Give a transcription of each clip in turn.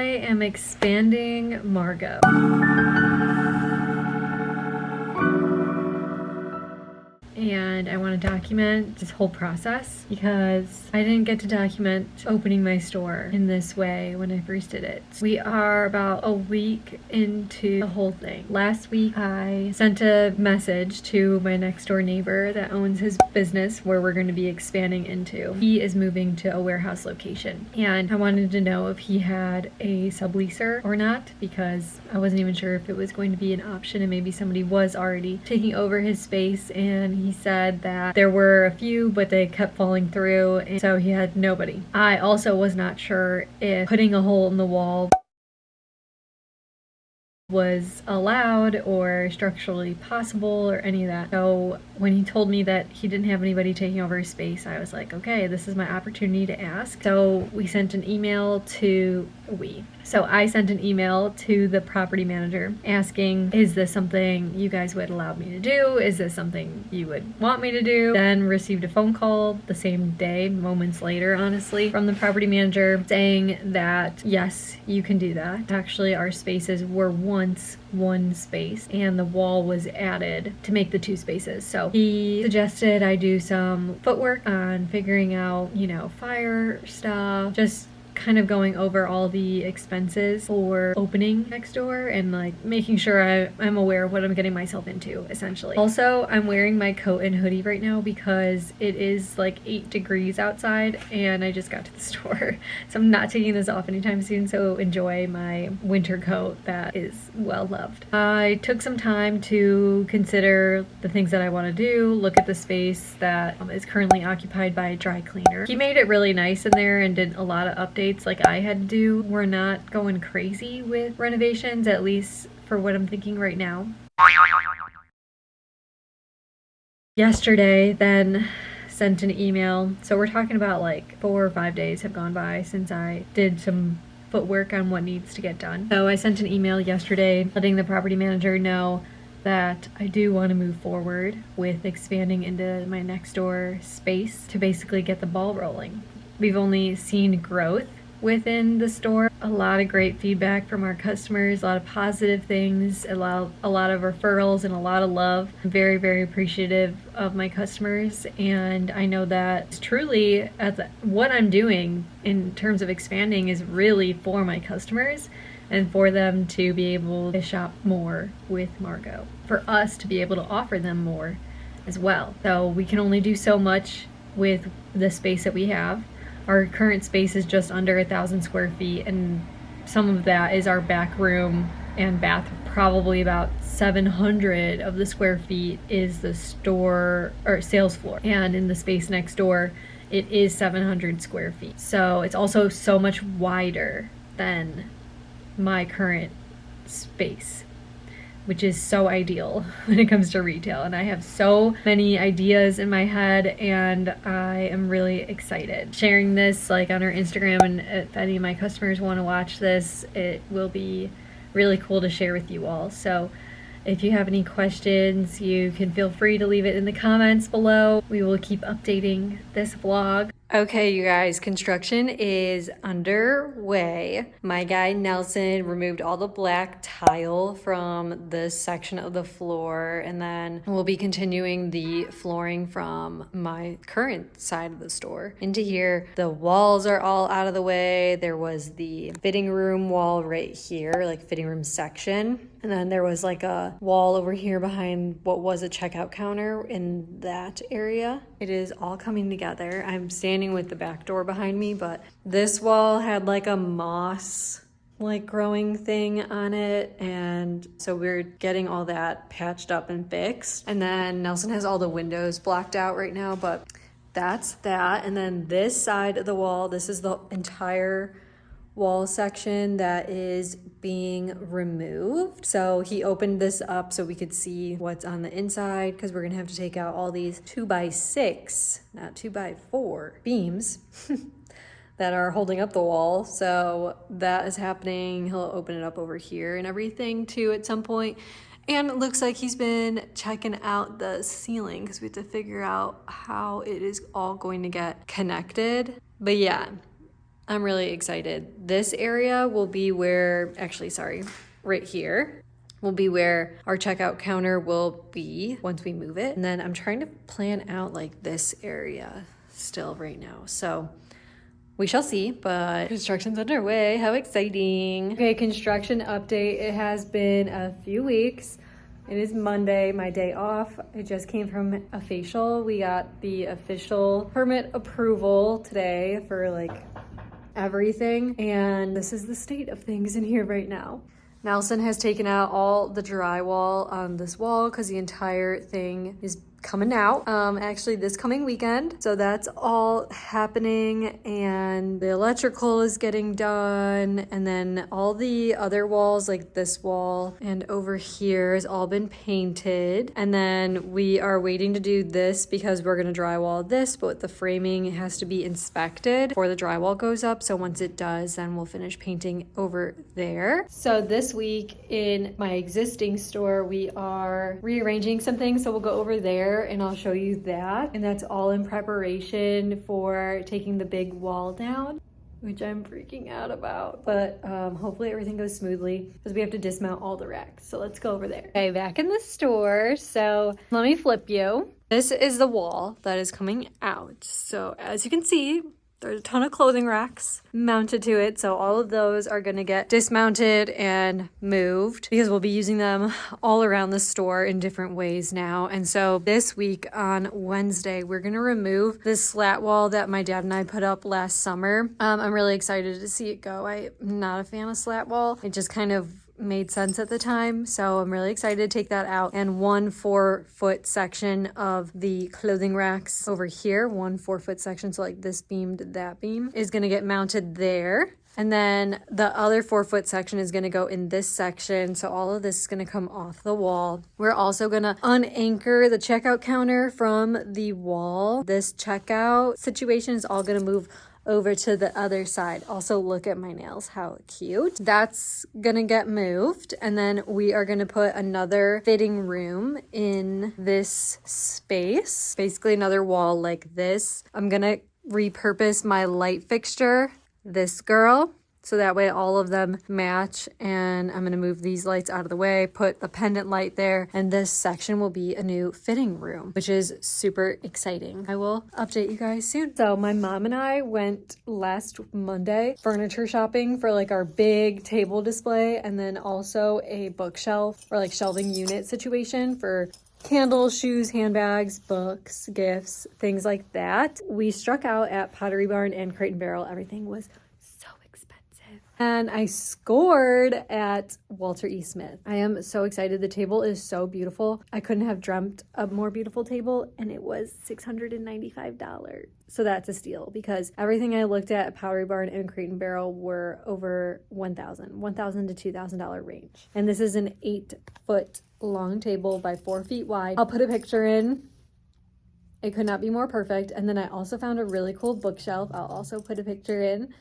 am expanding Margot. And I want to document this whole process because I didn't get to document opening my store in this way when I first did it. We are about a week into the whole thing. Last week I sent a message to my next door neighbor that owns his business where we're going to be expanding into. He is moving to a warehouse location and I wanted to know if he had a subleaser or not because I wasn't even sure if it was going to be an option and maybe somebody was already taking over his space, and he said that there were a few but they kept falling through and so he had nobody. I also was not sure if putting a hole in the wall was allowed or structurally possible or any of that. So when he told me that he didn't have anybody taking over his space, I was like, okay, this is my opportunity to ask. So I sent an email to the property manager asking, is this something you guys would allow me to do? Is this something you would want me to do? Then received a phone call the same day, moments later, honestly, from the property manager saying that yes, you can do that. Actually, our spaces were once one space and the wall was added to make the two spaces. So he suggested I do some footwork on figuring out, fire stuff, just kind of going over all the expenses for opening next door and like making sure I'm aware of what I'm getting myself into, essentially. Also, I'm wearing my coat and hoodie right now because it is like 8 degrees outside and I just got to the store. So I'm not taking this off anytime soon, so enjoy my winter coat that is well loved. I took some time to consider the things that I want to do, look at the space that is currently occupied by a dry cleaner. He made it really nice in there and did a lot of updates like I had to do. We're not going crazy with renovations, at least for what I'm thinking right now. Yesterday, then sent an email. So we're talking about like 4 or 5 days have gone by since I did some footwork on what needs to get done. So I sent an email yesterday letting the property manager know that I do want to move forward with expanding into my next door space to basically get the ball rolling. We've only seen growth within the store. A lot of great feedback from our customers, a lot of positive things, a lot of referrals, and a lot of love. I'm very, very appreciative of my customers, and I know that truly what I'm doing in terms of expanding is really for my customers and for them to be able to shop more with Margot, for us to be able to offer them more as well. So we can only do so much with the space that we have. Our current space is just under 1,000 square feet, and some of that is our back room and bath. Probably about 700 of the square feet is the store or sales floor, and in the space next door it is 700 square feet. So it's also so much wider than my current space, which is so ideal when it comes to retail. And I have so many ideas in my head and I am really excited. Sharing this like on our Instagram, and if any of my customers want to watch this, it will be really cool to share with you all. So if you have any questions, you can feel free to leave it in the comments below. We will keep updating this vlog. Okay, you guys, construction is underway. My guy Nelson removed all the black tile from this section of the floor, and then we'll be continuing the flooring from my current side of the store into here. The walls are all out of the way. There was the fitting room wall right here, like fitting room section. And then there was like a wall over here behind what was a checkout counter in that area. It is all coming together. I'm standing with the back door behind me, but this wall had like a moss like growing thing on it, and so we're getting all that patched up and fixed. And then Nelson has all the windows blocked out right now, but that's that. And then this side of the wall, this is the entire wall section that is being removed. So he opened this up so we could see what's on the inside, because we're gonna have to take out all these 2x6, not 2x4 beams that are holding up the wall. So that is happening. He'll open it up over here and everything too at some point. And it looks like he's been checking out the ceiling because we have to figure out how it is all going to get connected. But yeah, I'm really excited. This area will be where, right here will be where our checkout counter will be once we move it. And then I'm trying to plan out like this area still right now. So we shall see, but construction's underway. How exciting. Okay, construction update. It has been a few weeks. It is Monday, my day off. I just came from a facial. We got the official permit approval today for like everything. And this is the state of things in here right now. Nelson has taken out all the drywall on this wall because the entire thing is coming out actually this coming weekend. So that's all happening, and the electrical is getting done, and then all the other walls like this wall and over here has all been painted. And then we are waiting to do this because we're going to drywall this, but the framing has to be inspected before the drywall goes up. So once it does, then we'll finish painting over there. So this week in my existing store, we are rearranging some things, so we'll go over there and I'll show you that. And that's all in preparation for taking the big wall down, which I'm freaking out about. But hopefully everything goes smoothly because we have to dismount all the racks. So let's go over there. Okay, back in the store. So let me flip you. This is the wall that is coming out. So as you can see, there's a ton of clothing racks mounted to it. So all of those are going to get dismounted and moved because we'll be using them all around the store in different ways now. And so this week on Wednesday, we're going to remove this slat wall that my dad and I put up last summer. I'm really excited to see it go. I'm not a fan of slat wall. It just kind of made sense at the time, so I'm really excited to take that out. And 1 4-foot section of the clothing racks over here, 1 4-foot section, so like this beam to that beam, is going to get mounted there. And then the other 4-foot section is going to go in this section. So all of this is going to come off the wall. We're also going to unanchor the checkout counter from the wall. This checkout situation is all going to move over to the other side. Also, look at my nails, how cute. That's gonna get moved. And then we are gonna put another fitting room in this space, basically another wall like this. I'm gonna repurpose my light fixture, this girl, so that way all of them match. And I'm gonna move these lights out of the way, put the pendant light there, and this section will be a new fitting room, which is super exciting. I will update you guys soon. So my mom and I went last Monday furniture shopping for like our big table display, and then also a bookshelf or like shelving unit situation for candles, shoes, handbags, books, gifts, things like that. We struck out at Pottery Barn and Crate and Barrel. Everything was and I scored at Walter E. Smith. I am so excited. The table is so beautiful. I couldn't have dreamt a more beautiful table, and it was $695. So that's a steal because everything I looked at Pottery Barn and Crate and Barrel were over $1,000 to $2,000 range. And this is an 8-foot long table by 4 feet wide. I'll put a picture in. It could not be more perfect. And then I also found a really cool bookshelf. I'll also put a picture in.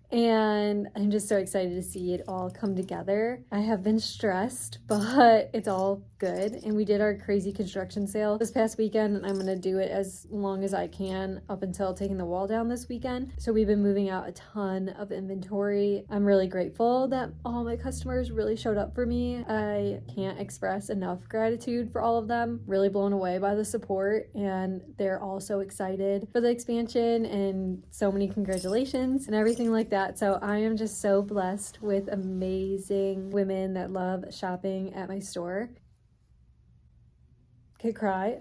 And I'm just so excited to see it all come together. I have been stressed, but it's all good. And we did our crazy construction sale this past weekend, and I'm gonna do it as long as I can up until taking the wall down this weekend. So we've been moving out a ton of inventory. I'm really grateful that all my customers really showed up for me. I can't express enough gratitude for all of them. Really blown away by the support, and they're all so excited for the expansion, and so many congratulations and everything like that. So I am just so blessed with amazing women that love shopping at my store. Could cry.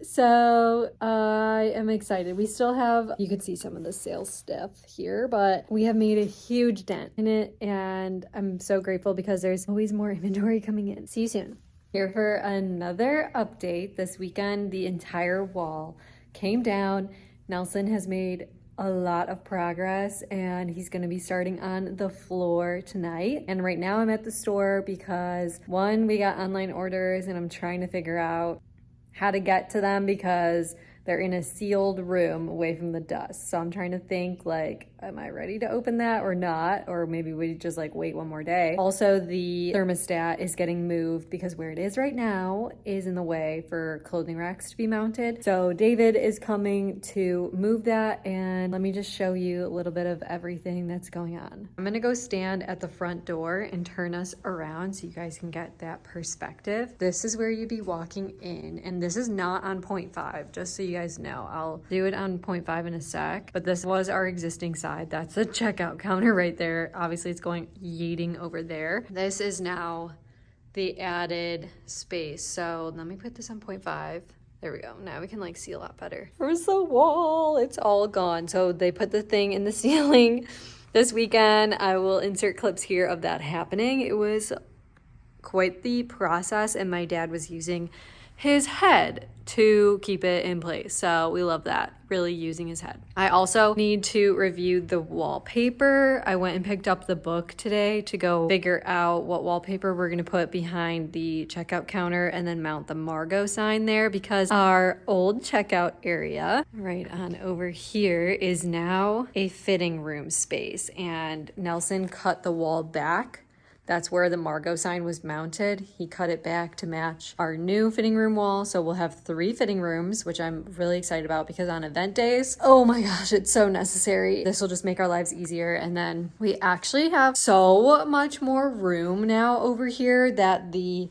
So I am excited. We still have, you could see some of the sales stuff here, but we have made a huge dent in it, and I'm so grateful because there's always more inventory coming in. See you soon. Here for another update. This weekend, the entire wall came down. Nelson has made a lot of progress, and he's going to be starting on the floor tonight. And right now I'm at the store because one, we got online orders and I'm trying to figure out how to get to them because they're in a sealed room away from the dust. So I'm trying to think like am I ready to open that or not? Or maybe we just like wait one more day. Also, the thermostat is getting moved because where it is right now is in the way for clothing racks to be mounted. So David is coming to move that, and let me just show you a little bit of everything that's going on. I'm gonna go stand at the front door and turn us around so you guys can get that perspective. This is where you'd be walking in, and this is not on 0.5, just so you guys know. I'll do it on 0.5 in a sec, but this was our existing side. That's the checkout counter right there. Obviously it's going yeeting over there. This is now the added space. So let me put this on 0.5. There we go. Now we can like see a lot better. Where's the wall? It's all gone. So they put the thing in the ceiling this weekend. I will insert clips here of that happening. It was quite the process, and my dad was using his head to keep it in place. So we love that, really using his head. I also need to review the wallpaper. I went and picked up the book today to go figure out what wallpaper we're gonna put behind the checkout counter and then mount the Margot sign there, because our old checkout area right on over here is now a fitting room space, and Nelson cut the wall back. That's where the Margot sign was mounted. He cut it back to match our new fitting room wall. So we'll have 3 fitting rooms, which I'm really excited about because on event days, oh my gosh, it's so necessary. This will just make our lives easier. And then we actually have so much more room now over here that the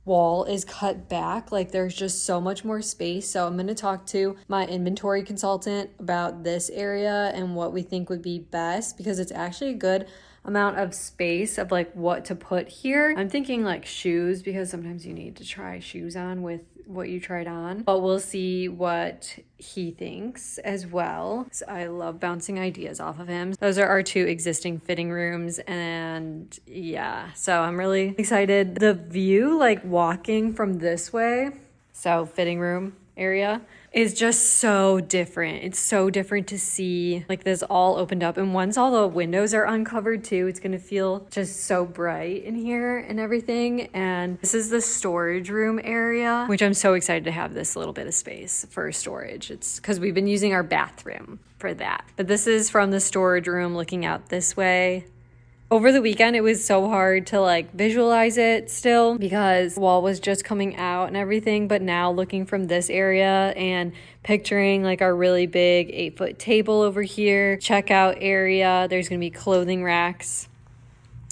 wall is cut back. Like there's just so much more space. So I'm going to talk to my inventory consultant about this area and what we think would be best, because it's actually a good amount of space of like what to put here. I'm thinking like shoes, because sometimes you need to try shoes on with what you tried on, but we'll see what he thinks as well. So I love bouncing ideas off of him. Those are our 2 existing fitting rooms, and yeah, so I'm really excited. The view, like walking from this way, so fitting room area, is just so different. It's so different to see like this all opened up, and once all the windows are uncovered too, it's gonna feel just so bright in here and everything. And this is the storage room area, which I'm so excited to have this little bit of space for storage. It's because we've been using our bathroom for that, but this is from the storage room looking out this way. Over the weekend, it was so hard to like visualize it still because the wall was just coming out and everything. But now looking from this area and picturing like our really big 8-foot table over here, checkout area, there's gonna be clothing racks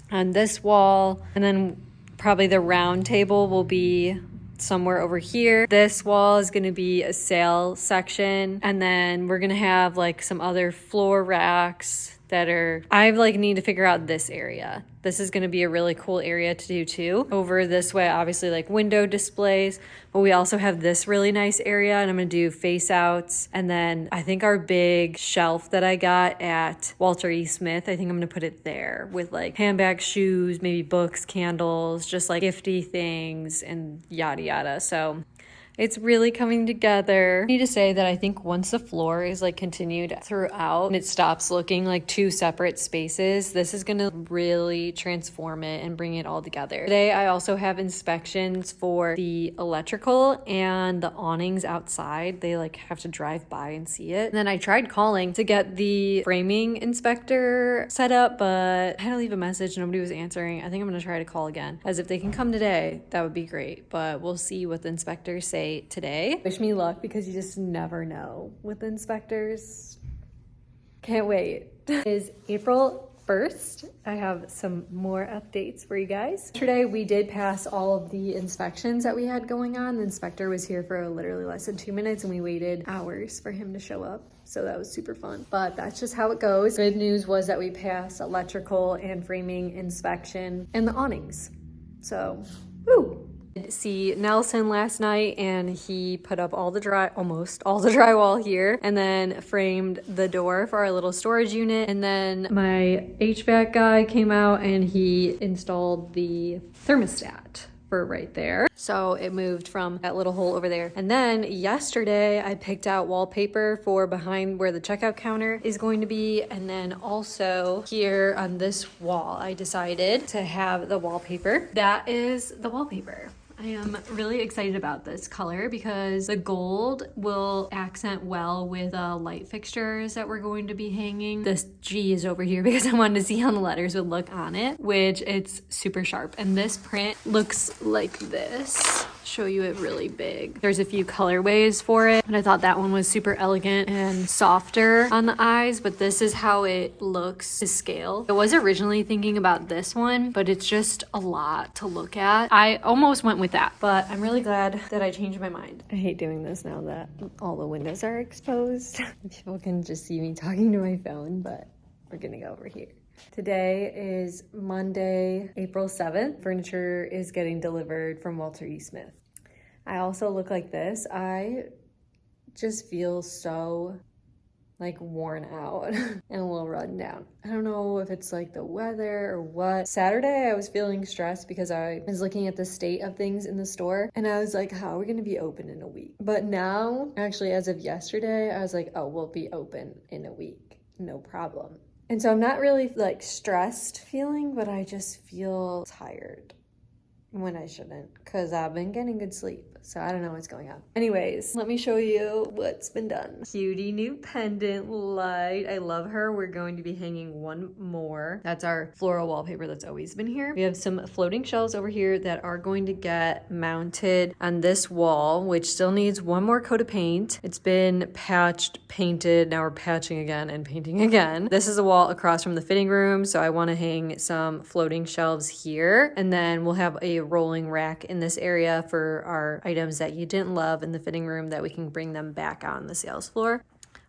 on this wall. And then probably the round table will be somewhere over here. This wall is going to be a sale section, and then we're going to have like some other floor racks that are, I like need to figure out this area. This is going to be a really cool area to do too. Over this way, obviously like window displays, but we also have this really nice area, and I'm going to do face outs. And then I think our big shelf that I got at Walter E. Smith, I think I'm going to put it there with like handbags, shoes, maybe books, candles, just like gifty things and yada yada. So it's really coming together. I need to say that I think once the floor is like continued throughout and it stops looking like 2 separate spaces, this is gonna really transform it and bring it all together. Today, I also have inspections for the electrical and the awnings outside. They like have to drive by and see it. And then I tried calling to get the framing inspector set up, but I had to leave a message. Nobody was answering. I think I'm gonna try to call again, as if they can come today, that would be great. But we'll see what the inspectors say today. Wish me luck, because you just never know with inspectors. Can't wait. It is April 1st. I have some more updates for you guys. Today we did pass all of the inspections that we had going on. The inspector was here for literally less than 2 minutes, and we waited hours for him to show up. So that was super fun, but that's just how it goes. Good news was that we passed electrical and framing inspection and the awnings. So, woo! See Nelson last night, and he put up almost all the drywall here, and then framed the door for our little storage unit. And then my HVAC guy came out and he installed the thermostat for right there. So it moved from that little hole over there. And then yesterday I picked out wallpaper for behind where the checkout counter is going to be. And then also here on this wall, I decided to have the wallpaper. That is the wallpaper. I am really excited about this color because the gold will accent well with the light fixtures that we're going to be hanging. This G is over here because I wanted to see how the letters would look on it, which it's super sharp. And this print looks like this. Show you it really big. There's a few colorways for it, and I thought that one was super elegant and softer on the eyes, but this is how it looks to scale. I was originally thinking about this one, but it's just a lot to look at. I almost went with that, but I'm really glad that I changed my mind. I hate doing this now that all the windows are exposed. People can just see me talking to my phone, but we're gonna go over here. Today is Monday, April 7th. Furniture is getting delivered from Walter E. Smith. I also look like this. I just feel so like worn out and a little run down. I don't know if it's like the weather or what. Saturday, I was feeling stressed because I was looking at the state of things in the store and I was like, how are we gonna be open in a week? But now, actually as of yesterday, I was like, oh, we'll be open in a week, no problem. And so I'm not really like stressed feeling, but I just feel tired when I shouldn't because I've been getting good sleep. So I don't know what's going on. Anyways, let me show you what's been done. Cutie new pendant light. I love her. We're going to be hanging one more. That's our floral wallpaper that's always been here. We have some floating shelves over here that are going to get mounted on this wall, which still needs one more coat of paint. It's been patched, painted. Now we're patching again and painting again. This is a wall across from the fitting room. So I want to hang some floating shelves here. And then we'll have a rolling rack in this area for our items that you didn't love in the fitting room that we can bring them back on the sales floor.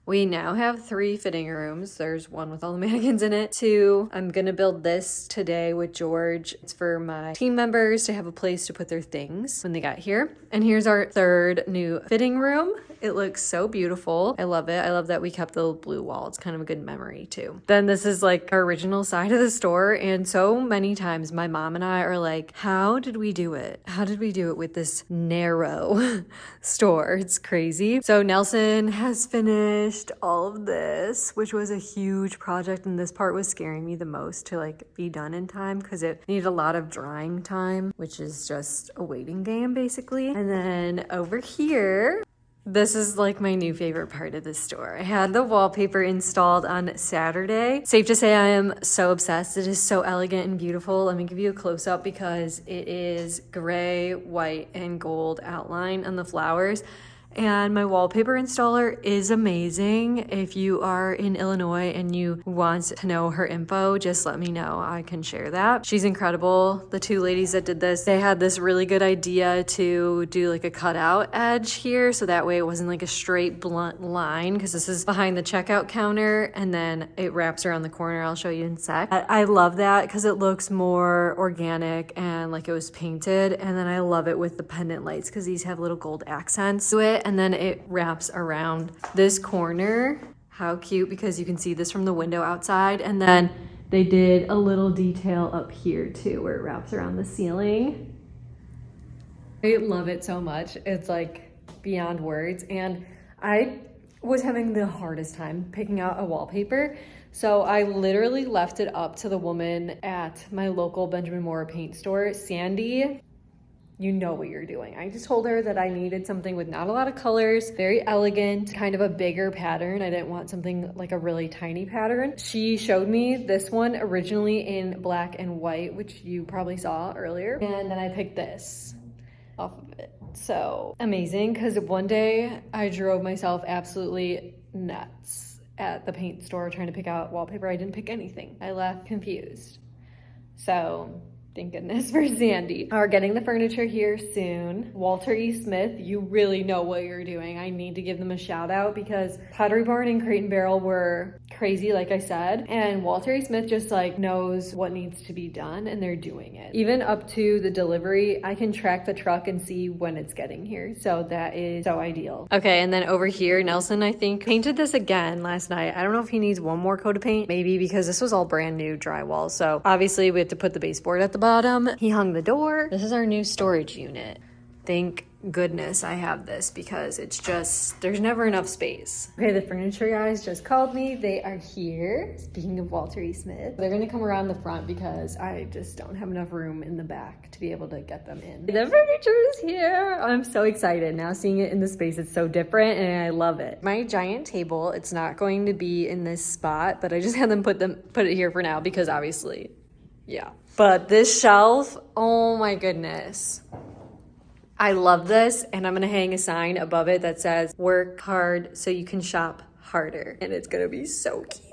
We now have 3 fitting rooms. There's one with all the mannequins in it. 2, I'm gonna build this today with George. It's for my team members to have a place to put their things when they got here. And here's our 3rd new fitting room. It looks so beautiful. I love it. I love that we kept the blue wall. It's kind of a good memory too. Then this is like our original side of the store. And so many times my mom and I are like, how did we do it? How did we do it with this narrow store? It's crazy. So Nelson has finished all of this, which was a huge project. And this part was scaring me the most to like be done in time because it needed a lot of drying time, which is just a waiting game basically. And then over here, this is like my new favorite part of the store. I had the wallpaper installed on Saturday. Safe to say I am so obsessed. It is so elegant and beautiful. Let me give you a close-up because it is gray, white, and gold outline on the flowers. And my wallpaper installer is amazing. If you are in Illinois and you want to know her info, just let me know. I can share that. She's incredible. The 2 ladies that did this, they had this really good idea to do like a cutout edge here. So that way it wasn't like a straight blunt line because this is behind the checkout counter and then it wraps around the corner. I'll show you in a sec. I love that because it looks more organic and like it was painted. And then I love it with the pendant lights because these have little gold accents to it. And then it wraps around this corner. How cute, because you can see this from the window outside. And then they did a little detail up here too, where it wraps around the ceiling. I love it so much. It's like beyond words. And I was having the hardest time picking out a wallpaper. So I literally left it up to the woman at my local Benjamin Moore paint store, Sandy. You know what you're doing. I just told her that I needed something with not a lot of colors, very elegant, kind of a bigger pattern. I didn't want something like a really tiny pattern. She showed me this one originally in black and white, which you probably saw earlier. And then I picked this off of it. So amazing, because one day I drove myself absolutely nuts at the paint store trying to pick out wallpaper. I didn't pick anything. I left confused. So thank goodness for Sandy. We're getting the furniture here soon. Walter E. Smith, you really know what you're doing. I need to give them a shout out because Pottery Barn and Crate and Barrel were crazy, like I said. And Walter E. Smith just like knows what needs to be done and they're doing it. Even up to the delivery, I can track the truck and see when it's getting here. So that is so ideal. Okay, and then over here, Nelson, I think, painted this again last night. I don't know if he needs one more coat of paint, maybe because this was all brand new drywall. So obviously we had to put the baseboard at the bottom. He hung the door. This is our new storage unit. Thank goodness I have this because it's just, there's never enough space. Okay, the furniture guys just called me. They are here. Speaking of Walter E. Smith, they're gonna come around the front because I just don't have enough room in the back to be able to get them in. The furniture is here. I'm so excited now seeing it in the space. It's so different and I love it. My giant table, it's not going to be in this spot, but I just had them put it here for now because obviously, yeah. But this shelf, oh my goodness. I love this, and I'm gonna hang a sign above it that says, work hard so you can shop harder. And it's gonna be so cute.